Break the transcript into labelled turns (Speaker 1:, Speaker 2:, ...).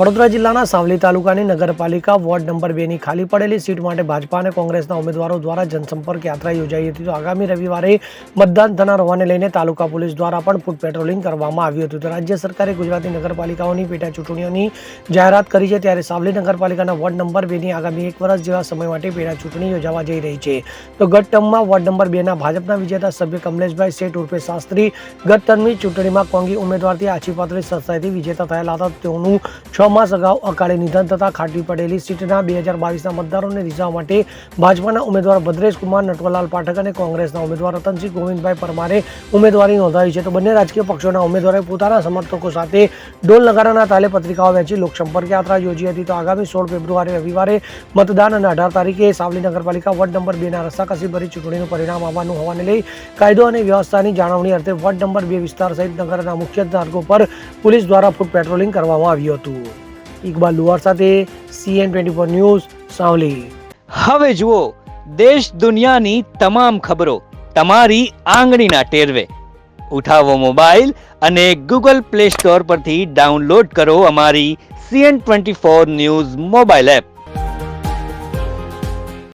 Speaker 1: વડોદરા જિલ્લાના સાવલી તાલુકાની નગરપાલિકા વોર્ડ નંબર 2ની ખાલી પડેલી સીટ માટે ભાજપા અને કોંગ્રેસના ઉમેદવારો દ્વારા જનસંપર્ક યાત્રા યોજાઈ હતી. તો આગામી રવિવારે મતદાન થનાર હોવાને લઈને તાલુકા પોલીસ દ્વારા પણ ફૂટ પેટ્રોલિંગ કરવામાં આવ્યું હતું. તો રાજ્ય સરકારે ગુજરાતી નગરપાલિકાઓની પેટા ચૂંટણીઓની જાહેરાત કરી છે, ત્યારે સાવલી નગરપાલિકાના વોર્ડ નંબર 2ની આગામી 1 વર્ષ જેવા સમય માટે પેટા ચૂંટણી યોજાવા જઈ રહી છે. તો ગત ટર્મમાં વોર્ડ નંબર 2ના ભાજપના વિજેતા સભ્ય કમલેશભાઈ શેઠ ઉર્ફે શાસ્ત્રી ગત ટર્મની ચૂંટણીમાં કોંગી ઉમેદવારથી આછી પાતળી સરસાઈથી વિજેતા થયેલા હતા. તેઓનું 6 માસ અગાઉ અકાળે નિધન થતા ખાટી પડેલી સીટના 2022ના મતદારોને રીઝવવા માટે ભાજપાના ઉમેદવાર ભદ્રેશ કુમાર નટવરલાલ પાઠક અને કોંગ્રેસના ઉમેદવાર રતનસિંહ ગોવિંદભાઈ પરમારે ઉમેદવારી નોંધાવી છે. તો બંને રાજકીય પક્ષોના ઉમેદવારોએ પોતાના સમર્થકો સાથે ઢોલ નગારાના તાલે પત્રિકાઓ વહેંચી લોકસંપર્ક યાત્રા યોજી હતી. તો આગામી 16 ફેબ્રુઆરી રવિવારે મતદાન અને 18 તારીખે સાવલી નગરપાલિકા વોર્ડ નંબર 2ના રસાકસી ભરી ચૂંટણીનું પરિણામ આવવાનું હોવાને લઈ કાયદો અને વ્યવસ્થાની જાળવણી અર્થે વોર્ડ નંબર 2 વિસ્તાર સહિત નગરના મુખ્ય માર્ગો પર પોલીસ દ્વારા ફૂટ પેટ્રોલિંગ કરવામાં આવ્યું હતું. ઇકબાલ લુહાર સાથે CN24 ન્યૂઝ સાવલી.
Speaker 2: હવે જુઓ દેશ દુનિયાની તમામ ખબરો તમારી આંગળીના ટેરવે. ઉઠાવો મોબાઈલ અને Google Play Store પરથી ડાઉનલોડ કરો અમારી CN24 ન્યૂઝ મોબાઈલ એપ.